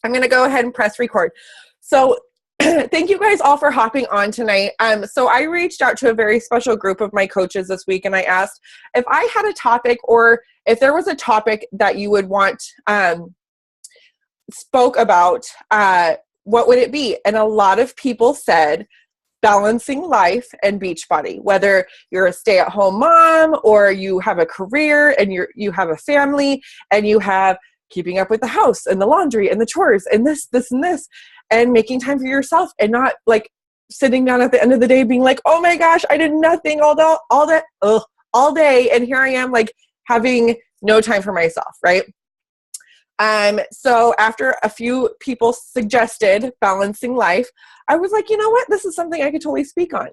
I'm going to go ahead and press record. So thank you guys all for hopping on tonight. So I reached out to a very special group of my coaches this week, and I asked if I had a topic, or if there was a topic that you would want spoke about, what would it be? And a lot of people said balancing life and Beachbody. Whether you're a stay-at-home mom, or you have a career and you have a family, and you have keeping up with the house and the laundry and the chores and this and this, and making time for yourself, and not like sitting down at the end of the day being like, oh my gosh, I did nothing all day, and here I am like having no time for myself, right? So after a few people suggested balancing life, I was like, you know what? This is something I could totally speak on.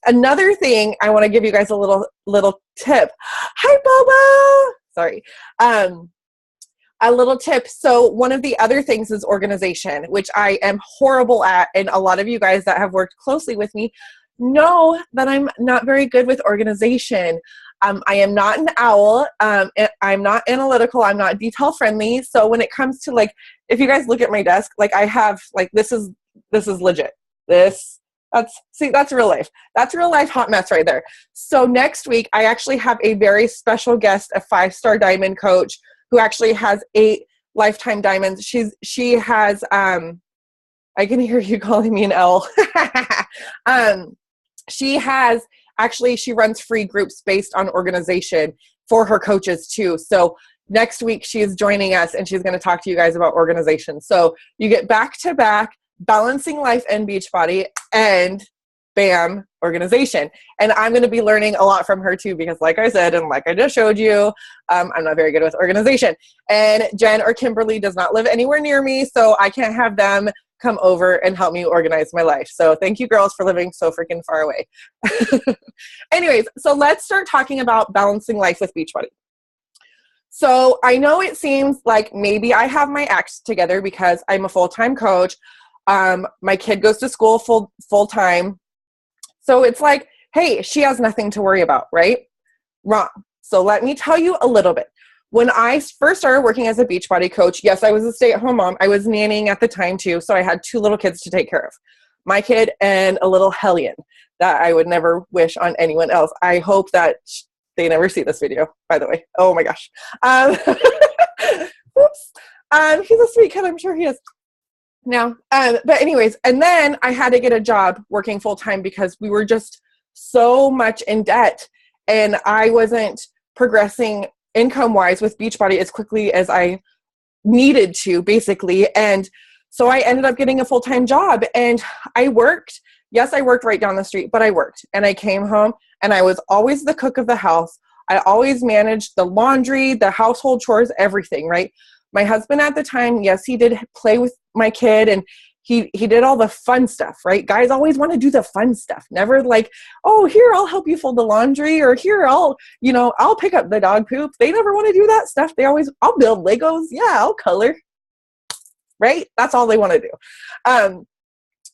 Another thing I want to give you guys a little tip. Hi, Bobo. Sorry. A little tip. So one of the other things is organization, which I am horrible at. And a lot of you guys that have worked closely with me know that I'm not very good with organization. I am not an owl. I'm not analytical. I'm not detail friendly. So when it comes to like, if you guys look at my desk, like I have like, this is legit. That's real life. That's real life hot mess right there. So next week, I actually have a very special guest, a 5-star diamond coach who actually has 8 lifetime diamonds. She has, I can hear you calling me an L. She runs free groups based on organization for her coaches too. So next week she is joining us, and she's going to talk to you guys about organization. So you get back to back balancing life and Beachbody, and bam, organization. And I'm going to be learning a lot from her too, because like I said, and like I just showed you, I'm not very good with organization. And Jen or Kimberly does not live anywhere near me, so I can't have them come over and help me organize my life. So thank you girls for living so freaking far away. Anyways, so let's start talking about balancing life with Beachbody. So I know it seems like maybe I have my act together because I'm a full-time coach. My kid goes to school full-time. So it's like, hey, she has nothing to worry about, right? Wrong. So let me tell you a little bit. When I first started working as a Beachbody coach, yes, I was a stay-at-home mom. I was nannying at the time too, so I had 2 little kids to take care of. My kid and a little hellion that I would never wish on anyone else. I hope that they never see this video, by the way. Oh my gosh. Oops. He's a sweet kid, I'm sure he is. Now, but anyways, and then I had to get a job working full-time because we were just so much in debt, and I wasn't progressing income-wise with Beachbody as quickly as I needed to, basically. And so I ended up getting a full-time job, and I worked. Yes, I worked right down the street, but I worked, and I came home, and I was always the cook of the house. I always managed the laundry, the household chores, everything, right? My husband at the time, yes, he did play with my kid, and he did all the fun stuff, right? Guys always want to do the fun stuff. Never like, oh, here, I'll help you fold the laundry, or here, I'll pick up the dog poop. They never want to do that stuff. They always, I'll build Legos. Yeah, I'll color, right? That's all they want to do.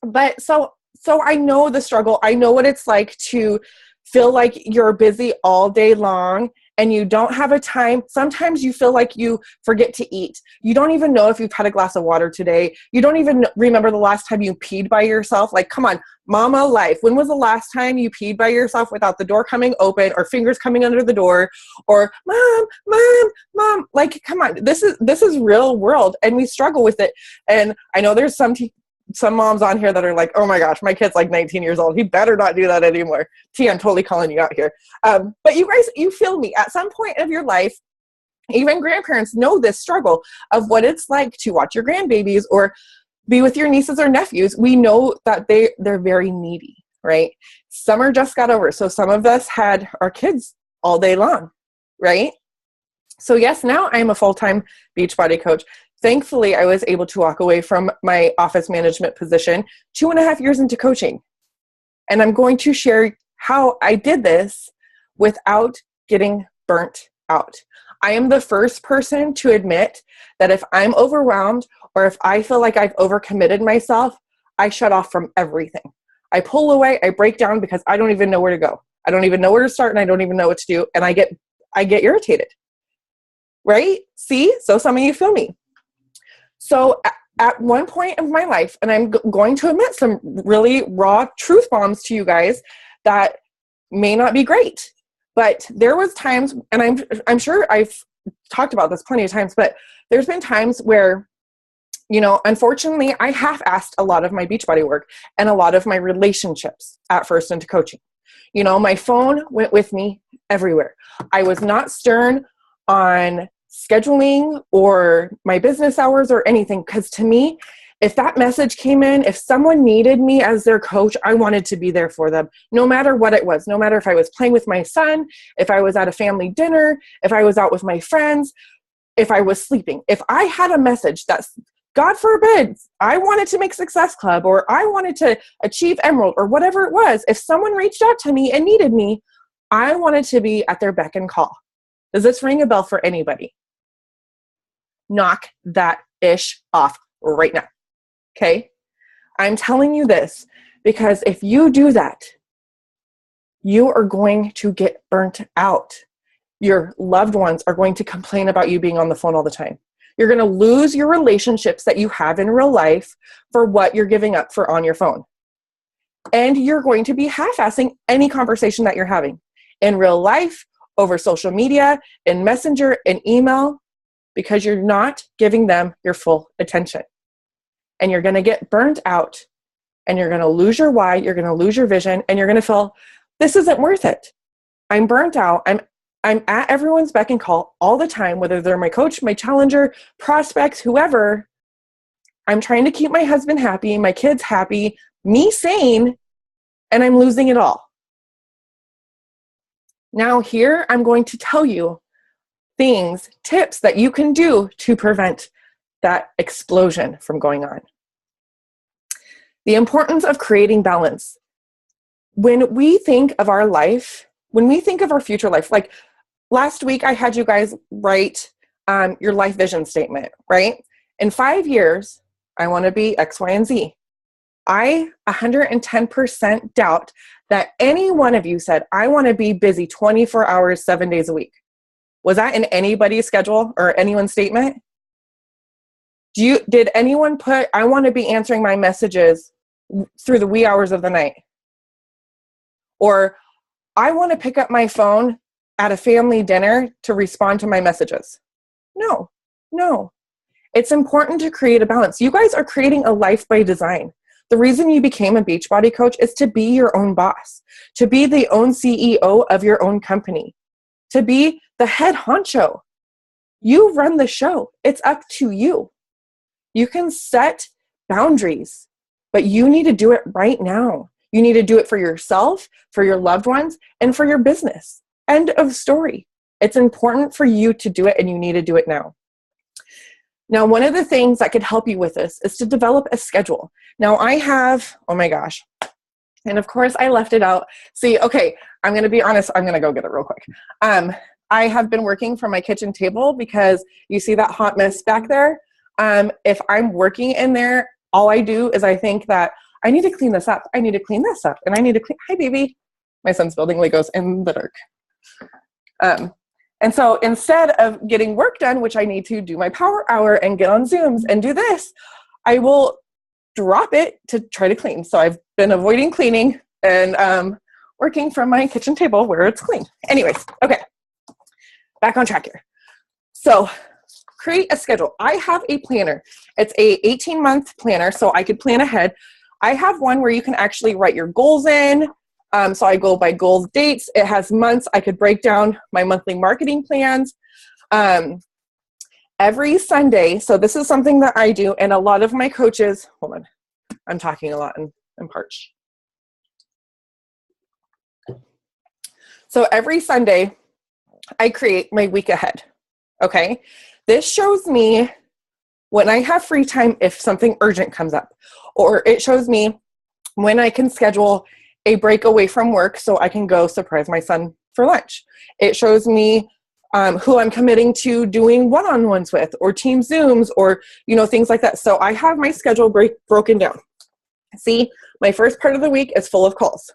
But so I know the struggle. I know what it's like to feel like you're busy all day long and you don't have a time. Sometimes you feel like you forget to eat. You don't even know if you've had a glass of water today. You don't even remember the last time you peed by yourself. Like, come on, mama life. When was the last time you peed by yourself without the door coming open or fingers coming under the door, or mom, like, come on, this is real world, and we struggle with it. And I know there's some moms on here that are like, oh my gosh, my kid's like 19 years old. He better not do that anymore. T, I'm totally calling you out here. But you guys, you feel me. At some point of your life, even grandparents know this struggle of what it's like to watch your grandbabies or be with your nieces or nephews. We know that they're very needy, right? Summer just got over. So some of us had our kids all day long, right? So yes, now I'm a full-time Beachbody coach. Thankfully, I was able to walk away from my office management position 2.5 years into coaching. And I'm going to share how I did this without getting burnt out. I am the first person to admit that if I'm overwhelmed or if I feel like I've overcommitted myself, I shut off from everything. I pull away, I break down because I don't even know where to go. I don't even know where to start, and I don't even know what to do. And I get irritated, right? See? So some of you feel me. So at one point of my life, and I'm going to admit some really raw truth bombs to you guys that may not be great, but there was times, and I'm sure I've talked about this plenty of times, but there's been times where, you know, unfortunately, I half-assed a lot of my Beachbody work and a lot of my relationships at first into coaching. You know, my phone went with me everywhere. I was not stern on scheduling or my business hours or anything, because to me, if that message came in, if someone needed me as their coach, I wanted to be there for them, no matter what it was, no matter if I was playing with my son, if I was at a family dinner, if I was out with my friends, if I was sleeping. If I had a message that's, God forbid, I wanted to make Success Club, or I wanted to achieve Emerald, or whatever it was, if someone reached out to me and needed me, I wanted to be at their beck and call. Does this ring a bell for anybody? Knock that ish off right now. Okay? I'm telling you this because if you do that, you are going to get burnt out. Your loved ones are going to complain about you being on the phone all the time. You're going to lose your relationships that you have in real life for what you're giving up for on your phone. And you're going to be half-assing any conversation that you're having in real life, over social media, in Messenger, in email, because you're not giving them your full attention. And you're going to get burnt out, and you're going to lose your why, you're going to lose your vision, and you're going to feel, this isn't worth it. I'm burnt out. I'm at everyone's beck and call all the time, whether they're my coach, my challenger, prospects, whoever. I'm trying to keep my husband happy, my kids happy, me sane, and I'm losing it all. Now here, I'm going to tell you things, tips that you can do to prevent that explosion from going on. The importance of creating balance. When we think of our life, when we think of our future life, like last week I had you guys write your life vision statement, right? In 5 years, I want to be X, Y, and Z. I 110% doubt that any one of you said, I want to be busy 24 hours, 7 days a week. Was that in anybody's schedule or anyone's statement? Did anyone put, I want to be answering my messages through the wee hours of the night? Or I want to pick up my phone at a family dinner to respond to my messages? No. It's important to create a balance. You guys are creating a life by design. The reason you became a Beachbody coach is to be your own boss, to be the own CEO of your own company, to be the head honcho. You run the show. It's up to you. You can set boundaries, but you need to do it right now. You need to do it for yourself, for your loved ones, and for your business. End of story. It's important for you to do it, and you need to do it now. Now, one of the things that could help you with this is to develop a schedule. Now, I have, oh my gosh, and of course I left it out. See, okay, I'm going to be honest. I'm going to go get it real quick. I have been working from my kitchen table because you see that hot mess back there. If I'm working in there, all I do is I think that I need to clean this up. I need to clean this up. And I need to clean, hi baby. My son's building Legos in the dark. And so instead of getting work done, which I need to do my power hour and get on Zooms and do this, I will drop it to try to clean. So I've been avoiding cleaning and working from my kitchen table where it's clean. Anyways, okay, back on track here. So create a schedule. I have a planner. It's a 18-month planner, so I could plan ahead. I have one where you can actually write your goals in. So I go by goals, dates. It has months. I could break down my monthly marketing plans. Every Sunday, so this is something that I do, and a lot of my coaches, hold on, I'm talking a lot and I'm parched. So every Sunday, I create my week ahead, okay? This shows me when I have free time if something urgent comes up, or it shows me when I can schedule a break away from work so I can go surprise my son for lunch. It shows me who I'm committing to doing one-on-ones with, or team Zooms, or things like that. So I have my schedule broken down. See, my first part of the week is full of calls.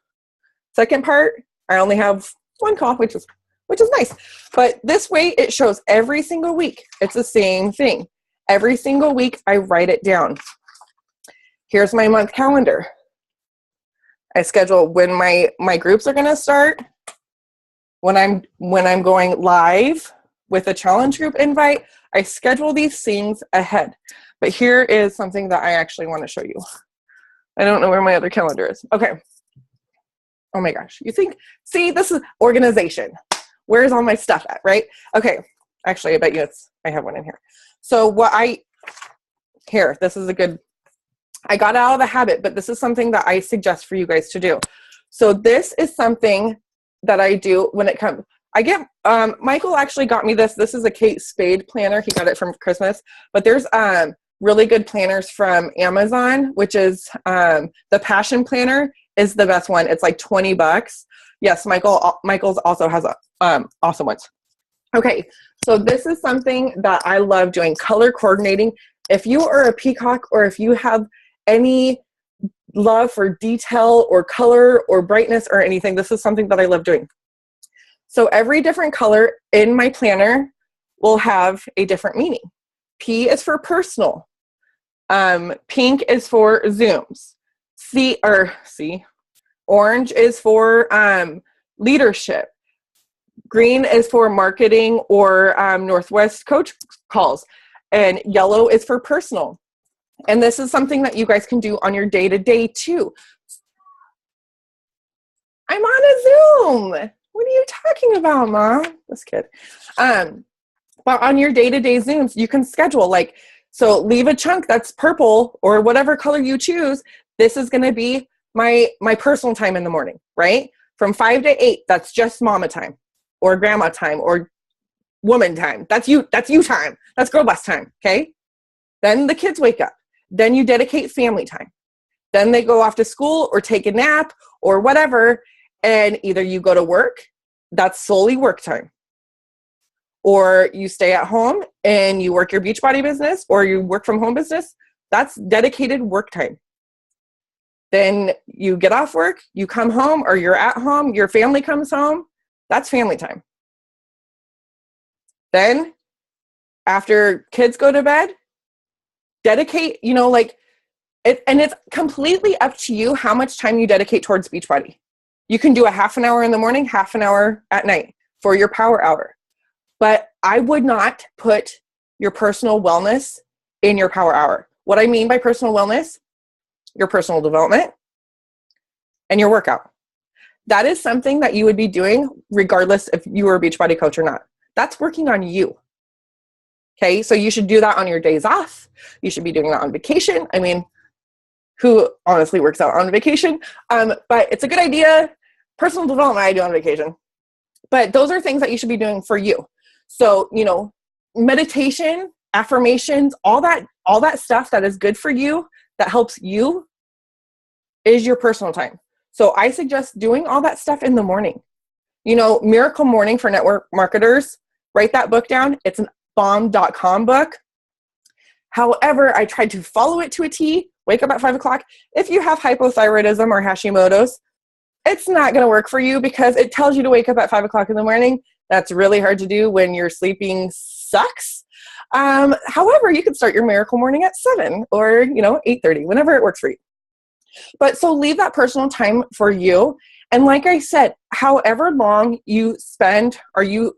Second part, I only have one call, which is nice. But this way, it shows every single week. It's the same thing. Every single week, I write it down. Here's my month calendar. I schedule when my groups are going to start, when I'm going live with a challenge group invite. I schedule these things ahead. But here is something that I actually want to show you. I don't know where my other calendar is. Okay. Oh my gosh. See, this is organization. Where's all my stuff at, right? Okay. Actually, I bet you I have one in here. So this is a good, I got out of the habit, but this is something that I suggest for you guys to do. So this is something that I do when it comes, Michael actually got me this. This is a Kate Spade planner. He got it from Christmas, but there's really good planners from Amazon, which is the Passion Planner is the best one. It's like $20. Yes, Michael's also has awesome ones. Okay, so this is something that I love doing, color coordinating. If you are a peacock or if you have any love for detail or color or brightness or anything, this is something that I love doing. So every different color in my planner will have a different meaning. P is for personal. Pink is for Zooms. Orange is for leadership. Green is for marketing or Northwest coach calls. And yellow is for personal. And this is something that you guys can do on your day-to-day too. I'm on a Zoom. What are you talking about, Mom? This kid. But on your day-to-day Zooms, you can schedule so leave a chunk that's purple or whatever color you choose. This is going to be my personal time in the morning, right? From 5 to 8, that's just mama time or grandma time or woman time. That's you time. That's girl boss time, okay? Then the kids wake up. Then you dedicate family time. Then they go off to school or take a nap or whatever, and either you go to work, that's solely work time, or you stay at home and you work your Beachbody business or you work from home business, that's dedicated work time. Then you get off work, you come home, or you're at home, your family comes home, that's family time. Then after kids go to bed, dedicate, and it's completely up to you how much time you dedicate towards Beachbody. You can do a half an hour in the morning, half an hour at night for your power hour. But I would not put your personal wellness in your power hour. What I mean by personal wellness, your personal development and your workout. That is something that you would be doing regardless if you were a Beachbody coach or not. That's working on you. Okay, so you should do that on your days off. You should be doing that on vacation. I mean, who honestly works out on vacation? But it's a good idea. Personal development I do on vacation. But those are things that you should be doing for you. So, meditation, affirmations, all that stuff that is good for you, that helps you, is your personal time. So I suggest doing all that stuff in the morning. Miracle Morning for network marketers, write that book down. It's an bomb.com book. However, I tried to follow it to a T, wake up at 5 o'clock. If you have hypothyroidism or Hashimoto's, it's not going to work for you because it tells you to wake up at 5 o'clock in the morning. That's really hard to do when your sleeping sucks. However, you can start your Miracle Morning at 7 or, 8:30, whenever it works for you. But so leave that personal time for you. And like I said, however long you spend or you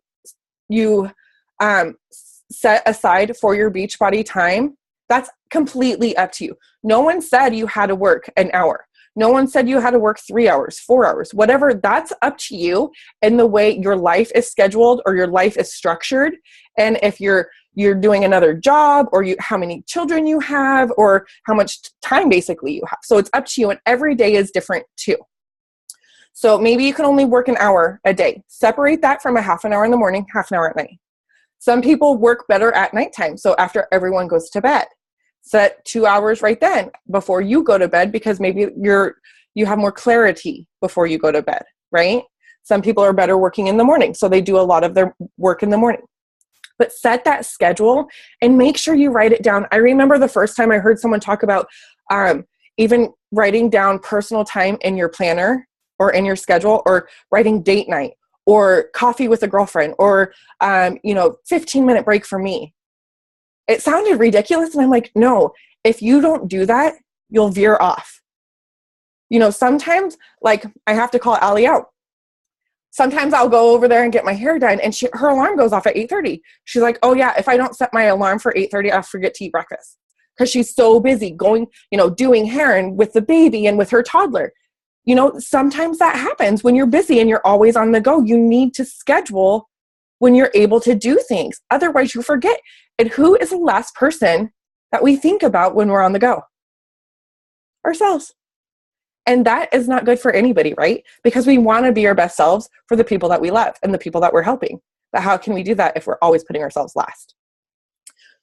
set aside for your Beachbody time, that's completely up to you. No one said you had to work an hour. No one said you had to work 3 hours, 4 hours, whatever. That's up to you and the way your life is scheduled or your life is structured. And if you're doing another job or how many children you have or how much time basically you have. So it's up to you, and every day is different too. So maybe you can only work an hour a day. Separate that from a half an hour in the morning, half an hour at night. Some people work better at nighttime. So after everyone goes to bed, set 2 hours right then before you go to bed, because maybe you have more clarity before you go to bed, right? Some people are better working in the morning, so they do a lot of their work in the morning. But set that schedule and make sure you write it down. I remember the first time I heard someone talk about even writing down personal time in your planner or in your schedule, or writing date night or coffee with a girlfriend or 15-minute break for me. It sounded ridiculous. And I'm like, no, if you don't do that, you'll veer off. Sometimes like I have to call Allie out. Sometimes I'll go over there and get my hair done and her alarm goes off at 8:30. She's like, oh yeah, if I don't set my alarm for 8:30, I'll forget to eat breakfast. Because she's so busy going, doing hair and with the baby and with her toddler. Sometimes that happens when you're busy and you're always on the go. You need to schedule when you're able to do things. Otherwise you forget. And who is the last person that we think about when we're on the go? Ourselves. And that is not good for anybody, right? Because we want to be our best selves for the people that we love and the people that we're helping. But how can we do that if we're always putting ourselves last?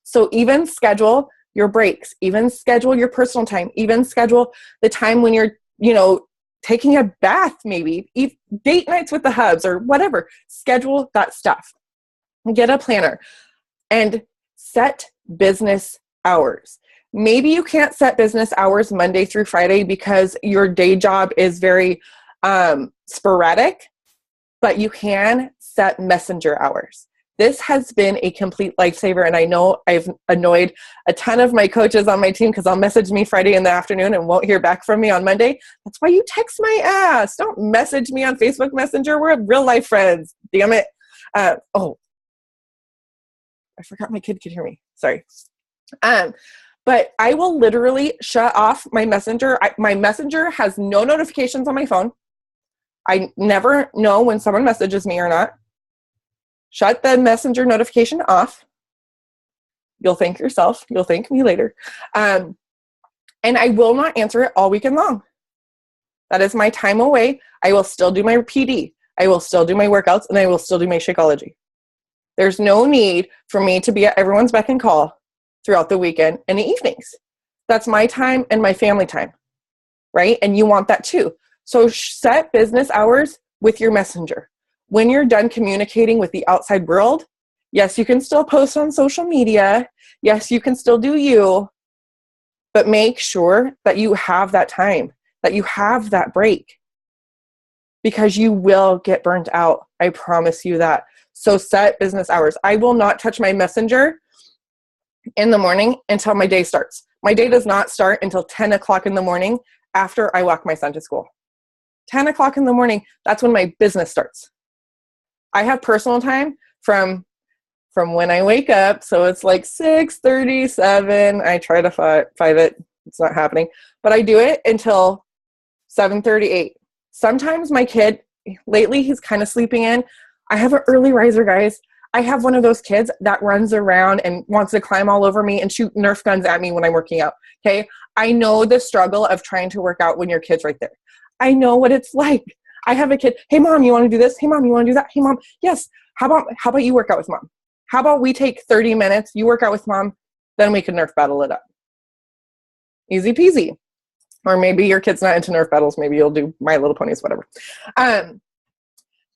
So even schedule your breaks, even schedule your personal time, even schedule the time when you're, taking a bath, maybe eat date nights with the hubs or whatever. Schedule that stuff. Get a planner and set business hours. Maybe you can't set business hours Monday through Friday because your day job is very sporadic, but you can set messenger hours. This has been a complete lifesaver, and I know I've annoyed a ton of my coaches on my team because they'll message me Friday in the afternoon and won't hear back from me on Monday. That's why you text my ass. Don't message me on Facebook Messenger. We're real life friends. Damn it. I forgot my kid could hear me. Sorry. But I will literally shut off my messenger. My messenger has no notifications on my phone. I never know when someone messages me or not. Shut the messenger notification off. You'll thank yourself. You'll thank me later. And I will not answer it all weekend long. That is my time away. I will still do my PD. I will still do my workouts, and I will still do my Shakeology. There's no need for me to be at everyone's beck and call throughout the weekend and the evenings. That's my time and my family time, right? And you want that too. So set business hours with your messenger. When you're done communicating with the outside world, yes, you can still post on social media. Yes, you can still do you, but make sure that you have that time, that you have that break, because you will get burnt out. I promise you that. So set business hours. I will not touch my messenger in the morning until my day starts. My day does not start until 10 o'clock in the morning after I walk my son to school. 10 o'clock in the morning, that's when my business starts. I have personal time from when I wake up, so it's like 6:37. I try to five it. It's not happening. But I do it until 7:38. Sometimes my kid, lately he's kind of sleeping in. I have an early riser, guys. I have one of those kids that runs around and wants to climb all over me and shoot Nerf guns at me when I'm working out. Okay? I know the struggle of trying to work out when your kid's right there. I know what it's like. I have a kid. Hey, mom, you want to do this? Hey, mom, you want to do that? Hey, mom. Yes. How about you work out with mom? How about we take 30 minutes, you work out with mom, then we can Nerf battle it up. Easy peasy. Or maybe your kid's not into Nerf battles. Maybe you'll do My Little Ponies, whatever.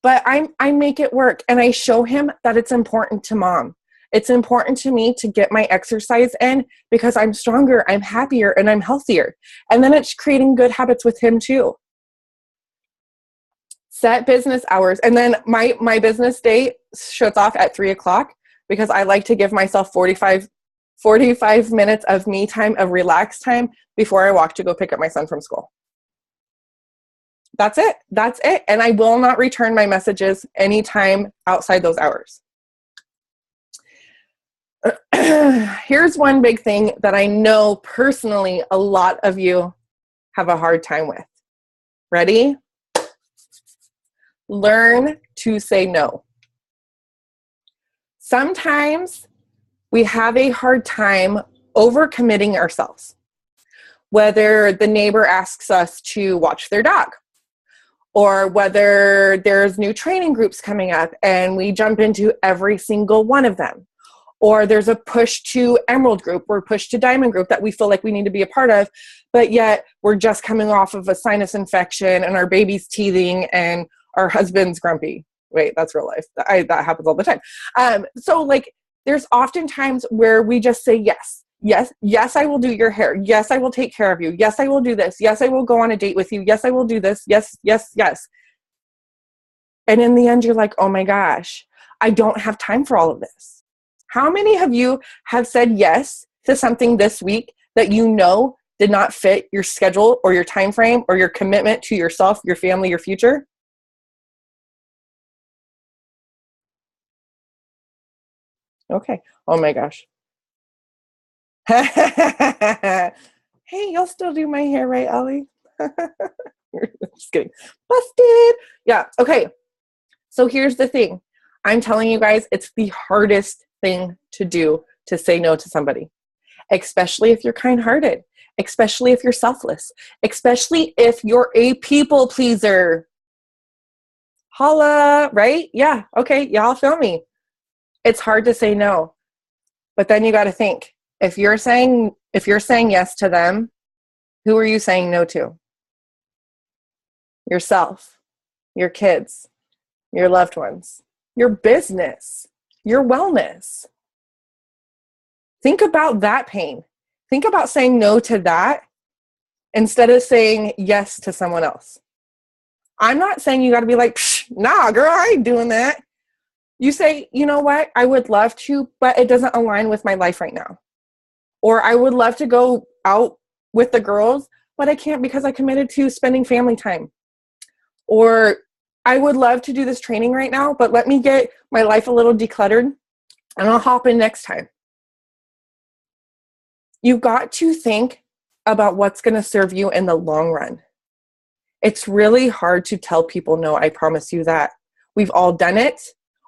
But I make it work, and I show him that it's important to mom. It's important to me to get my exercise in because I'm stronger, I'm happier, and I'm healthier. And then it's creating good habits with him too. Set business hours. And then my business day shuts off at 3 o'clock because I like to give myself 45 minutes of me time, of relaxed time before I walk to go pick up my son from school. That's it. That's it. And I will not return my messages anytime outside those hours. Here's one big thing that I know personally a lot of you have a hard time with. Ready? Learn to say no. Sometimes we have a hard time overcommitting ourselves. Whether the neighbor asks us to watch their dog, or whether there's new training groups coming up and we jump into every single one of them, or there's a push to Emerald group or push to Diamond group that we feel like we need to be a part of, but yet we're just coming off of a sinus infection and our baby's teething and our husband's grumpy. Wait, that's real life. That happens all the time. So like there's often times where we just say yes. Yes, I will do your hair. Yes, I will take care of you. Yes, I will do this. Yes, I will go on a date with you. Yes, I will do this. Yes. And in the end, you're like, oh my gosh, I don't have time for all of this. How many of you have said yes to something this week that you know did not fit your schedule or your time frame or your commitment to yourself, your family, your future? Okay. Oh my gosh. Hey, you'll still do my hair, right, Ellie? Just kidding. Busted. Yeah. Okay. So here's the thing. I'm telling you guys, it's the hardest thing to do to say no to somebody, especially if you're kind-hearted, especially if you're selfless, especially if you're a people pleaser. Holla, right? Yeah. Okay. Y'all feel me. It's hard to say no. But then you got to think, if you're saying yes to them, who are you saying no to? Yourself, your kids, your loved ones, your business, your wellness. Think about that pain. Think about saying no to that instead of saying yes to someone else. I'm not saying you got to be like, nah, girl, I ain't doing that. You say, you know what? I would love to, but it doesn't align with my life right now. Or I would love to go out with the girls, but I can't because I committed to spending family time. Or I would love to do this training right now, but let me get my life a little decluttered and I'll hop in next time. You've got to think about what's going to serve you in the long run. It's really hard to tell people no, I promise you that. We've all done it,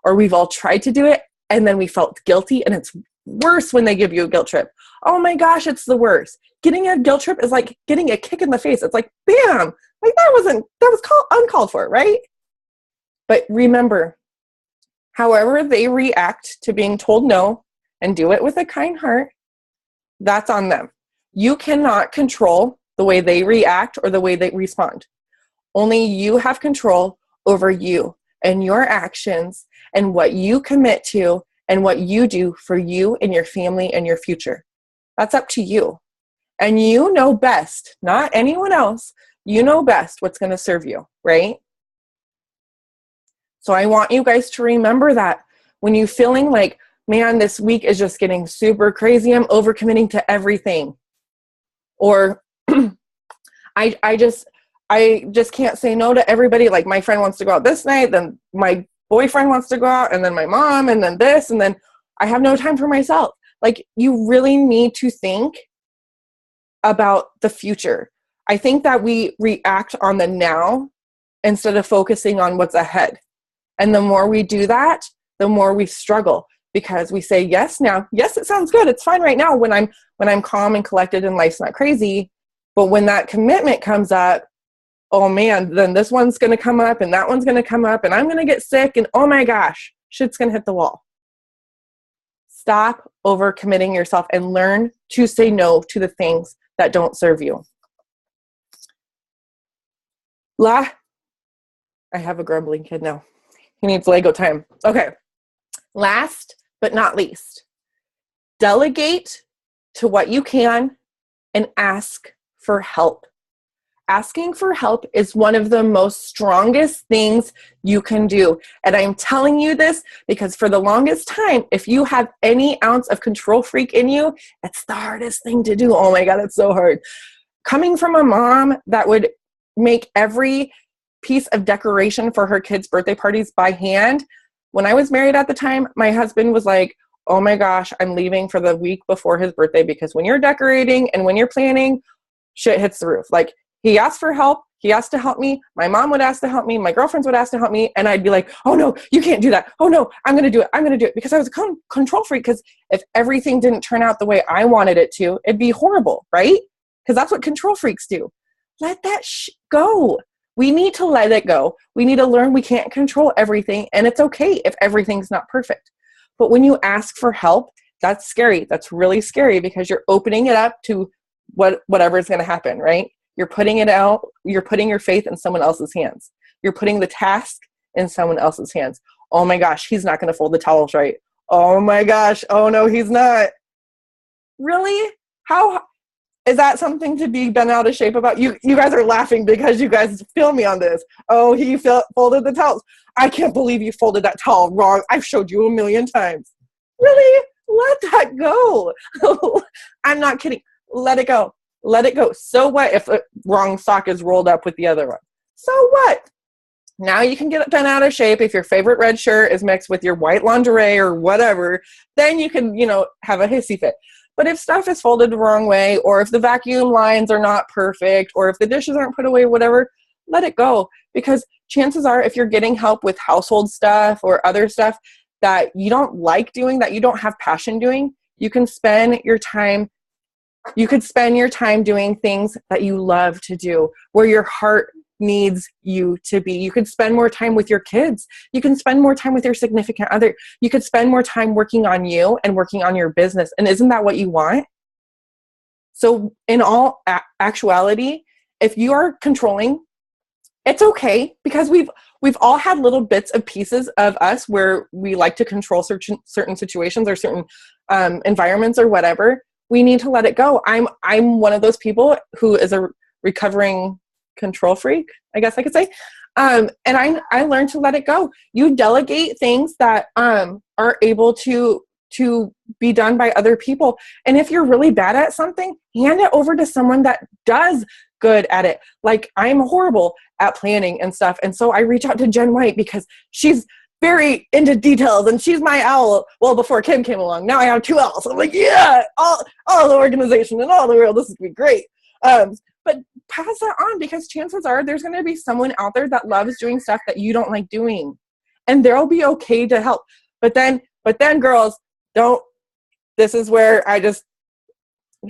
or we've all tried to do it, and then we felt guilty, and it's worse when they give you a guilt trip. Oh my gosh, it's the worst. Getting a guilt trip is like getting a kick in the face. It's like, bam, like that was uncalled for, right? But remember, however they react to being told no and do it with a kind heart, that's on them. You cannot control the way they react or the way they respond. Only you have control over you and your actions and what you commit to and what you do for you and your family and your future. That's up to you. And you know best, not anyone else. You know best what's going to serve you, right? So I want you guys to remember that when you're feeling like, man, this week is just getting super crazy. I'm overcommitting to everything. Or I just can't say no to everybody. Like my friend wants to go out this night, then my boyfriend wants to go out, and then my mom, and then this, and then I have no time for myself. Like you really need to think about the future. I think that we react on the now instead of focusing on what's ahead. And the more we do that, the more we struggle because we say yes now. Yes, it sounds good. It's fine right now when I'm calm and collected and life's not crazy. But when that commitment comes up, oh man, then this one's going to come up and that one's going to come up and I'm going to get sick and oh my gosh, shit's going to hit the wall. Stop overcommitting yourself and learn to say no to the things that don't serve you. I have a grumbling kid now. He needs Lego time. Okay. Last but not least, delegate to what you can and ask for help. Asking for help is one of the most strongest things you can do. And I'm telling you this because for the longest time, if you have any ounce of control freak in you, it's the hardest thing to do. Oh my God, it's so hard. Coming from a mom that would make every piece of decoration for her kids' birthday parties by hand. When I was married at the time, my husband was like, oh my gosh, I'm leaving for the week before his birthday because when you're decorating and when you're planning, shit hits the roof. Like he asked for help. He asked to help me. My mom would ask to help me. My girlfriends would ask to help me. And I'd be like, oh no, you can't do that. Oh no, I'm going to do it. I'm going to do it because I was a control freak because if everything didn't turn out the way I wanted it to, it'd be horrible, right? Because that's what control freaks do. Let that go. We need to let it go. We need to learn we can't control everything, and it's okay if everything's not perfect. But when you ask for help, that's scary. That's really scary because you're opening it up to whatever is going to happen, right? You're putting it out. You're putting your faith in someone else's hands. You're putting the task in someone else's hands. Oh my gosh, he's not going to fold the towels right. Oh my gosh. Oh no, he's not. Really? How? Is that something to be bent out of shape about? You guys are laughing because you guys feel me on this. Oh, he folded the towels. I can't believe you folded that towel wrong. I've showed you a million times. Really? let that go. I'm not kidding. Let it go. Let it go. So what if the wrong sock is rolled up with the other one? So what? Now you can get bent out of shape. If your favorite red shirt is mixed with your white lingerie or whatever, then you can, have a hissy fit. But if stuff is folded the wrong way, or if the vacuum lines are not perfect, or if the dishes aren't put away, whatever, let it go. Because chances are, if you're getting help with household stuff or other stuff that you don't like doing, that you don't have passion doing, you could spend your time doing things that you love to do, where your heart needs you to be. You could spend more time with your kids. You can spend more time with your significant other. You could spend more time working on you and working on your business. And isn't that what you want? So in all actuality, if you are controlling, it's okay, because we've all had little bits of pieces of us where we like to control certain situations or certain environments or whatever. We need to let it go. I'm one of those people who is a recovering control freak, I guess I could say. And I learned to let it go. You delegate things that are able to be done by other people. And if you're really bad at something, hand it over to someone that does good at it. Like, I'm horrible at planning and stuff. And so I reach out to Jen White because she's very into details and she's my owl. Well, before Kim came along, now I have 2 owls. I'm like, yeah, all the organization in all the world, this would be great. But pass that on, because chances are there's going to be someone out there that loves doing stuff that you don't like doing, and they'll be okay to help. But then girls, this is where I just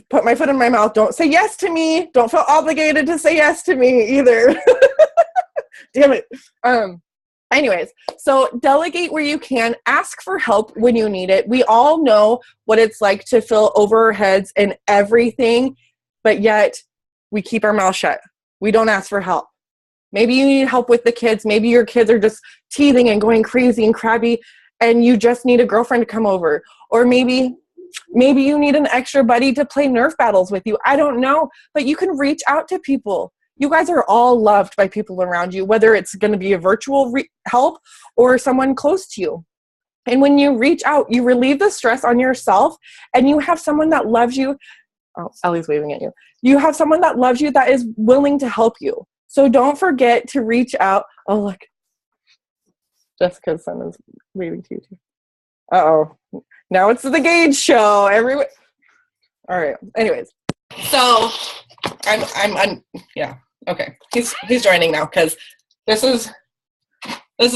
put my foot in my mouth. Don't say yes to me. Don't feel obligated to say yes to me either. Damn it. Anyways, so delegate where you can. Ask for help when you need it. We all know what it's like to feel over our heads in everything, but yet we keep our mouth shut. We don't ask for help. Maybe you need help with the kids. Maybe your kids are just teething and going crazy and crabby, and you just need a girlfriend to come over. Or maybe you need an extra buddy to play Nerf battles with you. I don't know, but you can reach out to people. You guys are all loved by people around you, whether it's going to be a virtual help or someone close to you. And when you reach out, you relieve the stress on yourself, and you have someone that loves you. Oh, Ellie's waving at you. You have someone that loves you, that is willing to help you. So don't forget to reach out. Oh, look. Jessica's son is waving to you too. Uh-oh. Now it's the Gage show. Everyone. All right. Anyways. So I'm yeah. Okay. He's joining now, because this is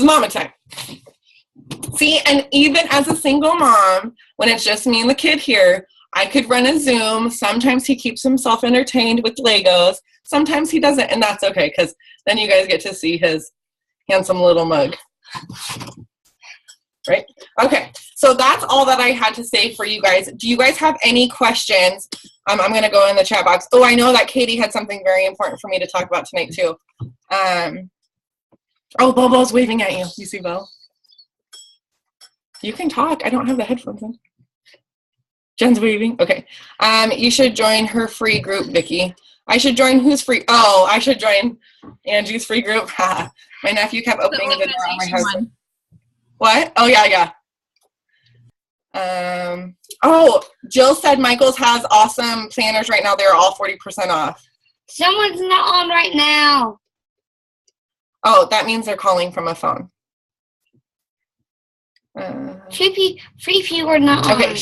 mama time. See, and even as a single mom, when it's just me and the kid here, I could run a Zoom. Sometimes he keeps himself entertained with Legos. Sometimes he doesn't, and that's okay, because then you guys get to see his handsome little mug. Right? Okay, so that's all that I had to say for you guys. Do you guys have any questions? I'm going to go in the chat box. Oh, I know that Katie had something very important for me to talk about tonight, too. Oh, Bobo's waving at you. You see Bo? You can talk. I don't have the headphones in. Jen's waving. Okay. You should join her free group, Vicki. I should join who's free? Oh, I should join Angie's free group. My nephew kept opening the door on my husband. What? Oh, yeah. Oh, Jill said Michael's has awesome planners right now. They're all 40% off. Someone's not on right now. Oh, that means they're calling from a phone. Free people not on. Okay.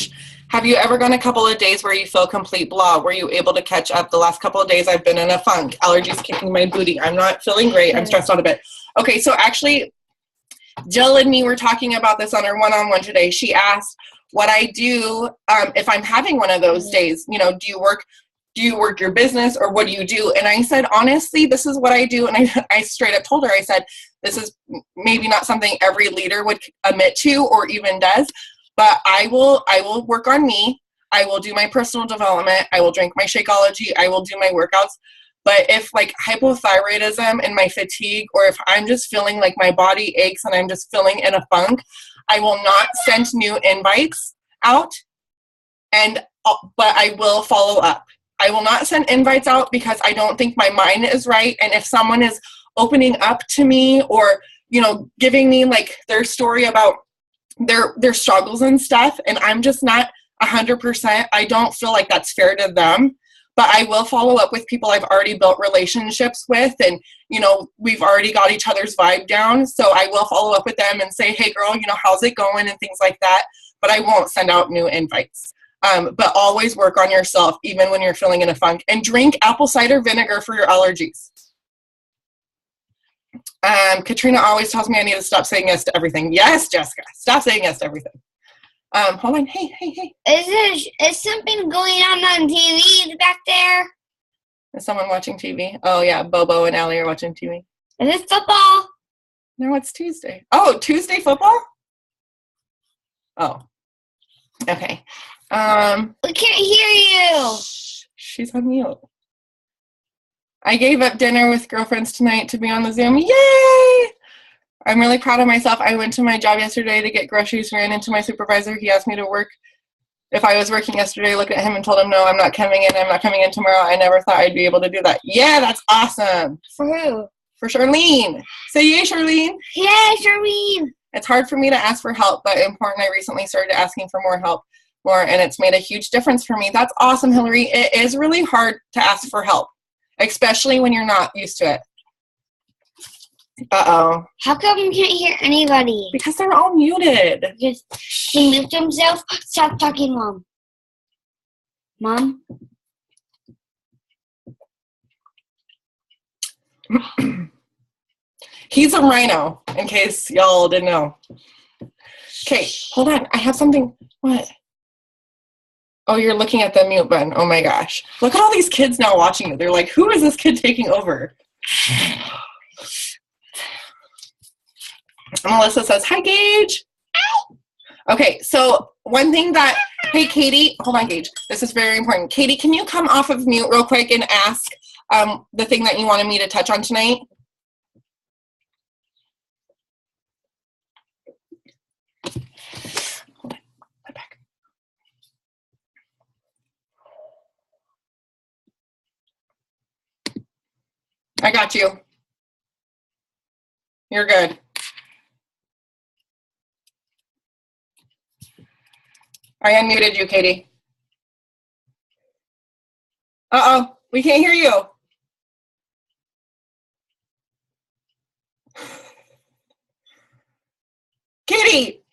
Have you ever gone a couple of days where you feel complete blah? Were you able to catch up? The last couple of days I've been in a funk. Allergies kicking my booty. I'm not feeling great. I'm stressed out a bit. Okay, so actually, Jill and me were talking about this on our one-on-one today. She asked what I do if I'm having one of those days. You know, do you work your business, or what do you do? And I said, honestly, this is what I do. And I straight up told her, I said, this is maybe not something every leader would admit to or even does, but I will work on me. I will do my personal development. I will drink my Shakeology. I will do my workouts. But if like hypothyroidism and my fatigue, or if I'm just feeling like my body aches and I'm just feeling in a funk, I will not send new invites out, but I will follow up. I will not send invites out because I don't think my mind is right. And if someone is opening up to me, or, you know, giving me like their story about their struggles and stuff, and I'm just not 100%. I don't feel like that's fair to them, but I will follow up with people I've already built relationships with, and, you know, we've already got each other's vibe down. So I will follow up with them and say, hey girl, you know, how's it going and things like that. But I won't send out new invites. But always work on yourself, even when you're feeling in a funk, and drink apple cider vinegar for your allergies. Katrina always tells me I need to stop saying yes to everything. Yes, Jessica, stop saying yes to everything. Hold on. Hey. Is something going on TV back there? Is someone watching TV? Oh yeah, Bobo and Allie are watching TV. Is it football? No, it's Tuesday. Oh, Tuesday football? Oh. Okay. We can't hear you. She's on mute. I gave up dinner with girlfriends tonight to be on the Zoom. Yay! I'm really proud of myself. I went to my job yesterday to get groceries, ran into my supervisor. He asked me to work. If I was working yesterday, looked at him and told him, no, I'm not coming in. I'm not coming in tomorrow. I never thought I'd be able to do that. Yeah, that's awesome. For who? For Charlene. Say yay, Charlene. Yay, Charlene. It's hard for me to ask for help, but important. I recently started asking for more, and it's made a huge difference for me. That's awesome, Hillary. It is really hard to ask for help, especially when you're not used to it. Uh-oh. How come you can't hear anybody? Because they're all muted. Because they mute themselves. Stop talking, Mom. Mom? He's a rhino, in case y'all didn't know. Okay, hold on. I have something. What? Oh, you're looking at the mute button. Oh my gosh. Look at all these kids now watching you. They're like, who is this kid taking over? Melissa says, hi, Gage. Okay, so one thing that, hey, Katie, hold on, Gage. This is very important. Katie, can you come off of mute real quick and ask the thing that you wanted me to touch on tonight? Hold on, put back. I got you. You're good. I unmuted you, Katie. Uh-oh, we can't hear you. Katie,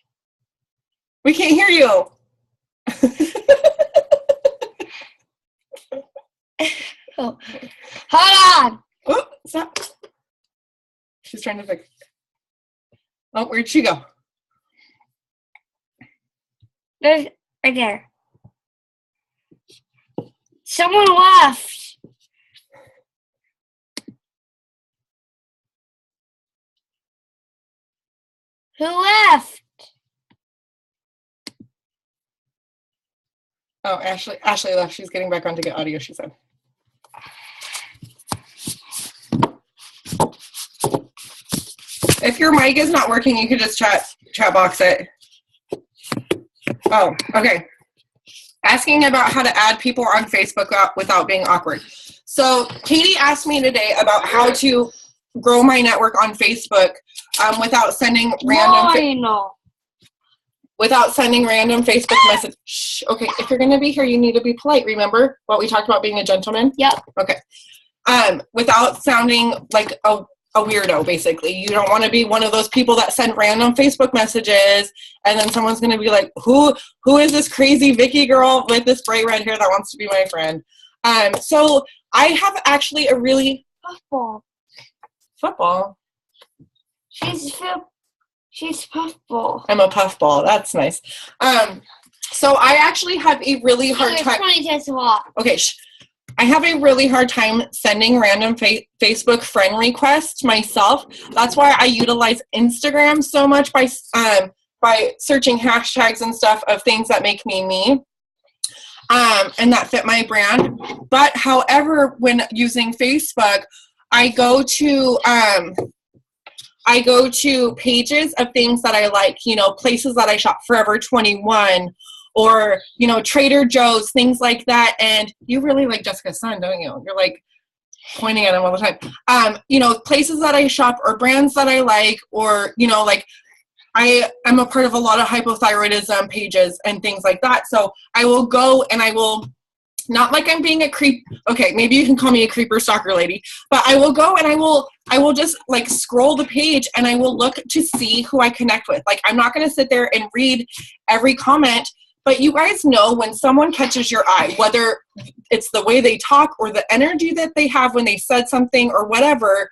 we can't hear you. Oh. Hold on. Oh, stop. She's trying to fix. Oh, where'd she go? There's right there. Someone left. Who left? Oh, Ashley left. She's getting back on to get audio, she said. If your mic is not working, you could just chat box it. Oh, okay. Asking about how to add people on Facebook without being awkward. So Katie asked me today about how to grow my network on Facebook without sending random Facebook messages. Shh, okay, if you're going to be here, you need to be polite. Remember what we talked about being a gentleman? Yep. Okay. Without sounding like a weirdo, basically. You don't want to be one of those people that send random Facebook messages and then someone's going to be like, who is this crazy Vicki girl with this bright red hair that wants to be my friend? So I have actually a really... Football? She's puffball. I'm a puffball. That's nice. So I actually have a really hard time... Okay, I have a really hard time sending random Facebook friend requests myself. That's why I utilize Instagram so much by searching hashtags and stuff of things that make me, and that fit my brand. But however, when using Facebook, I go to pages of things that I like, you know, places that I shop, Forever 21, or, you know, Trader Joe's, things like that. And you really like Jessica's son, don't you? You're like pointing at him all the time. You know, places that I shop or brands that I like, or, you know, like I am a part of a lot of hypothyroidism pages and things like that. So I will go and I will, not like I'm being a creep. Okay, maybe you can call me a creeper stalker lady, but I will go and I will just like scroll the page and I will look to see who I connect with. Like, I'm not going to sit there and read every comment, but you guys know when someone catches your eye, whether it's the way they talk or the energy that they have when they said something or whatever,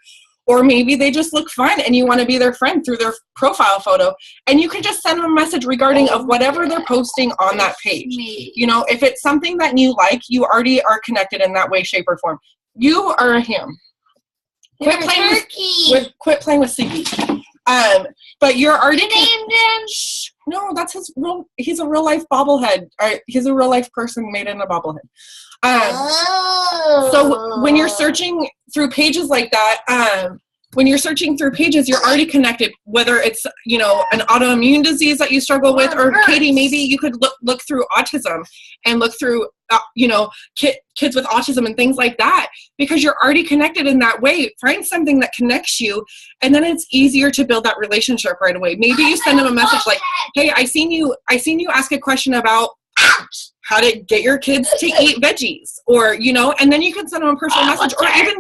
or maybe they just look fun and you want to be their friend through their profile photo, and you can just send them a message regarding of whatever they're posting on that page. You know, if it's something that you like, you already are connected in that way, shape, or form. You are a ham. Quit playing with Siggy. But you're already named him. No, that's his real. He's a real life bobblehead. He's a real life person made in a bobblehead. So when you're searching through pages like that, when you're searching through pages, you're already connected, whether it's, you know, an autoimmune disease that you struggle with, or Katie, maybe you could look through autism and look through, you know, kids with autism and things like that, because you're already connected in that way. Find something that connects you, and then it's easier to build that relationship right away. Maybe you send them a message like, hey, I seen you ask a question about how to get your kids to eat veggies, or, you know, and then you can send them a personal message, or even,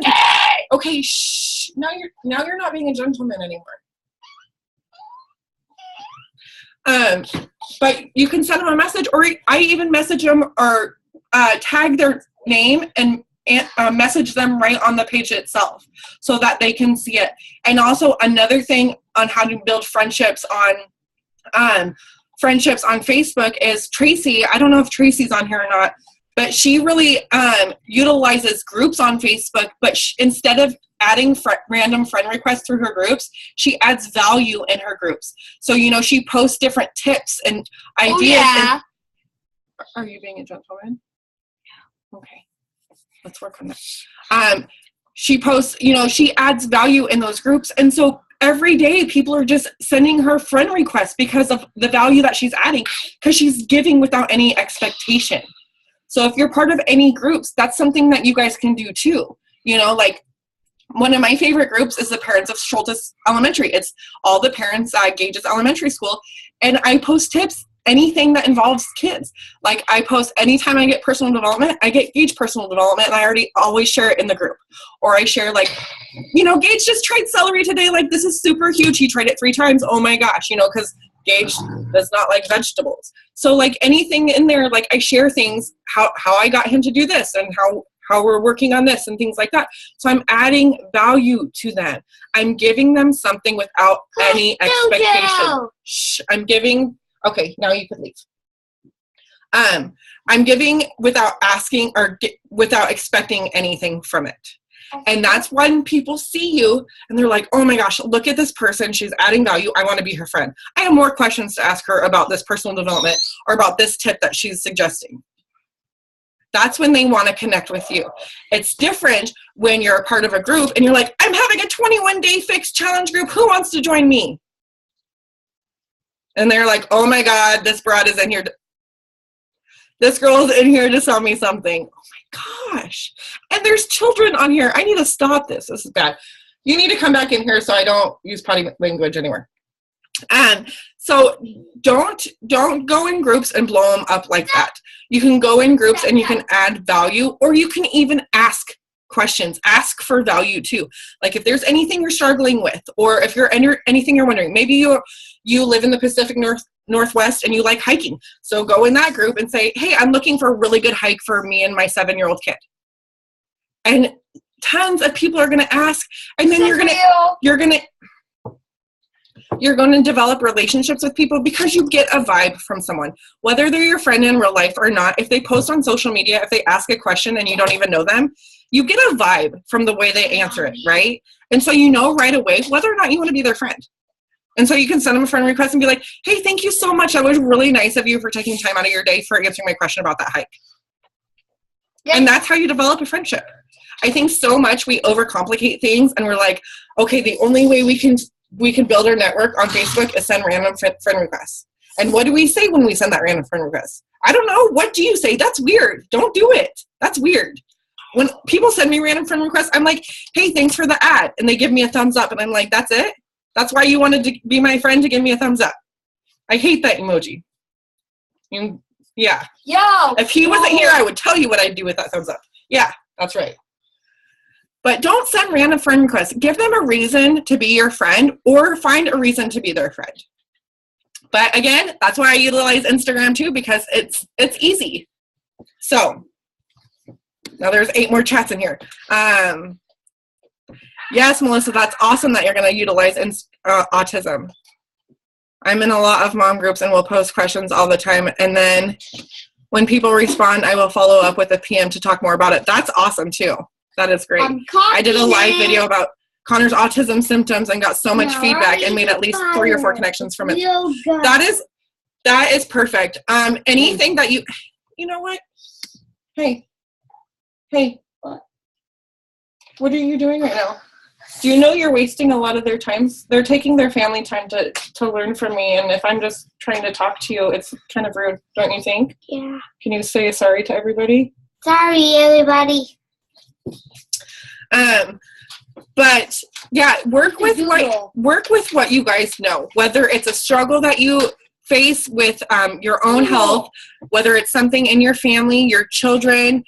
okay, shh, now you're not being a gentleman anymore. But you can send them a message, or I even message them or tag their name and message them right on the page itself so that they can see it. And also another thing on how to build friendships on Facebook is Tracy. I don't know if Tracy's on here or not, but she really utilizes groups on Facebook, but instead of adding random friend requests through her groups, she adds value in her groups. So, you know, she posts different tips and ideas. Oh, yeah. Are you being a gentleman? Okay. Let's work on that. She posts, you know, she adds value in those groups. And so every day people are just sending her friend requests because of the value that she's adding, because she's giving without any expectation. So if you're part of any groups, that's something that you guys can do too. You know, like one of my favorite groups is the parents of Schultes Elementary. It's all the parents at Gage's elementary school. And I post tips, anything that involves kids. Like I post anytime I get personal development, I get Gage personal development, and I always share it in the group. Or I share like, you know, Gage just tried celery today. Like, this is super huge. He tried it 3 times. Oh my gosh, you know, because Gage does not like vegetables. So like anything in there, like I share things, how I got him to do this and how we're working on this and things like that. So I'm adding value to them. I'm giving them something without any expectation. Shh, I'm giving. Okay, now you could leave. I'm giving without asking or without expecting anything from it. And that's when people see you and they're like, oh my gosh, look at this person. She's adding value. I want to be her friend. I have more questions to ask her about this personal development or about this tip that she's suggesting. That's when they want to connect with you. It's different when you're a part of a group and you're like, I'm having a 21-day fix challenge group. Who wants to join me? And they're like, oh my God, this broad is in here. This girl is in here to sell me something. Oh my gosh. And there's children on here. I need to stop this. This is bad. You need to come back in here so I don't use potty language anywhere. And so don't go in groups and blow them up like that. You can go in groups and you can add value, or you can even ask questions. Ask for value too. Like if there's anything you're struggling with, or if you're anything you're wondering, maybe you live in the Pacific Northwest and you like hiking. So go in that group and say, hey, I'm looking for a really good hike for me and my 7-year-old kid. And tons of people are going to ask, and then you're going to develop relationships with people because you get a vibe from someone, whether they're your friend in real life or not. If they post on social media, if they ask a question and you don't even know them, you get a vibe from the way they answer it, right? And so you know right away whether or not you want to be their friend. And so you can send them a friend request and be like, hey, thank you so much. That was really nice of you for taking time out of your day for answering my question about that hike. Yep. And that's how you develop a friendship. I think so much we overcomplicate things and we're like, okay, the only way we can build our network on Facebook is send random friend requests. And what do we say when we send that random friend request? I don't know. What do you say? That's weird. Don't do it. That's weird. When people send me random friend requests, I'm like, hey, thanks for the ad. And they give me a thumbs up. And I'm like, that's it? That's why you wanted to be my friend, to give me a thumbs up. I hate that emoji. Yeah. Yo. If he wasn't here, I would tell you what I'd do with that thumbs up. Yeah, that's right. But don't send random friend requests. Give them a reason to be your friend, or find a reason to be their friend. But again, that's why I utilize Instagram too, because it's easy. So now there's 8 more chats in here. Yes, Melissa, that's awesome that you're going to utilize autism. I'm in a lot of mom groups and will post questions all the time. And then when people respond, I will follow up with a PM to talk more about it. That's awesome too. That is great. I did a live video about Connor's autism symptoms and got so much feedback and made at least 3 or 4 connections from it. That is perfect. Anything that you know what? Hey. What are you doing right now? Do you know you're wasting a lot of their time? They're taking their family time to learn from me, and if I'm just trying to talk to you, it's kind of rude, don't you think? Yeah. Can you say sorry to everybody? Sorry, everybody. But yeah, work with what you guys know. Whether it's a struggle that you face with your own health, whether it's something in your family, your children,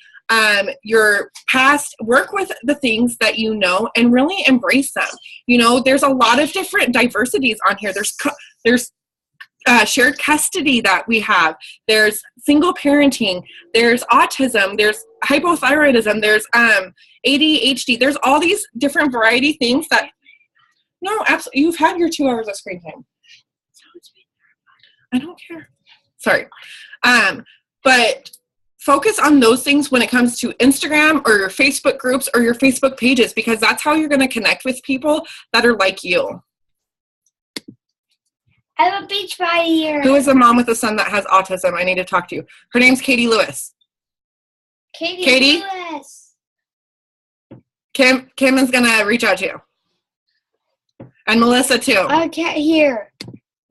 your past, work with the things that you know and really embrace them. You know, there's a lot of different diversities on here. There's shared custody that we have. There's single parenting. There's autism. There's hypothyroidism. There's ADHD. There's all these different variety things that, no, absolutely. You've had your 2 hours of screen time. I don't care. Sorry. But focus on those things when it comes to Instagram or your Facebook groups or your Facebook pages, because that's how you're going to connect with people that are like you. I have a Beachbody here. Who is a mom with a son that has autism? I need to talk to you. Her name's Katie Lewis. Katie? Lewis. Kim is going to reach out to you. And Melissa too. I can't hear.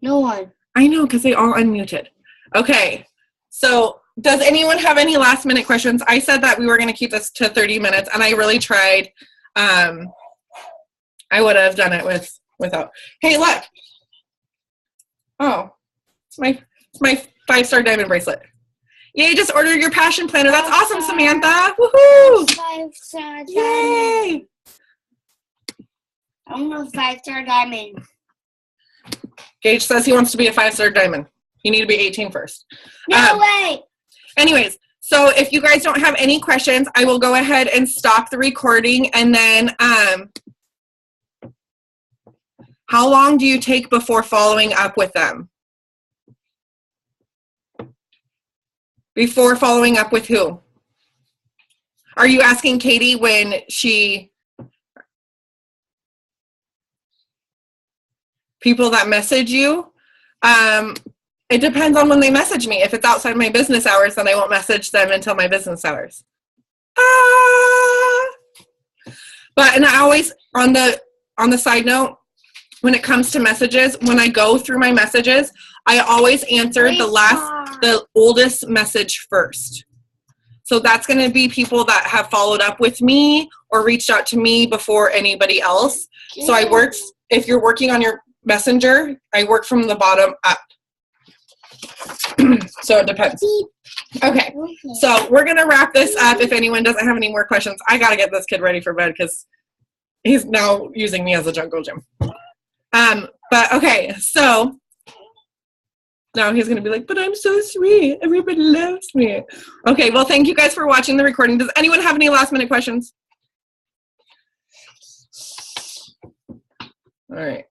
No one. I know, because they all unmuted. Okay. So does anyone have any last minute questions? I said that we were going to keep this to 30 minutes, and I really tried. I would have done it without. Hey, look. Oh, it's my 5-star diamond bracelet. Yay, just ordered your passion planner. That's awesome, Samantha. Woohoo! 5-star diamond. Yay! I want a 5-star diamond. Gage says he wants to be a 5-star diamond. You need to be 18 first. No way. Anyways, so if you guys don't have any questions, I will go ahead and stop the recording. And then how long do you take before following up with them? Before following up with who? Are you asking Katie when people that message you? It depends on when they message me. If it's outside my business hours, then I won't message them until my business hours. But, and I always, on the side note, when it comes to messages, when I go through my messages, I always answer the oldest message first. So that's going to be people that have followed up with me or reached out to me before anybody else. So if you're working on your messenger, I work from the bottom up. So it depends. Okay, so we're going to wrap this up. If anyone doesn't have any more questions, I got to get this kid ready for bed because he's now using me as a jungle gym. But okay, so now he's going to be like, but I'm so sweet. Everybody loves me. Okay, well, thank you guys for watching the recording. Does anyone have any last minute questions? All right.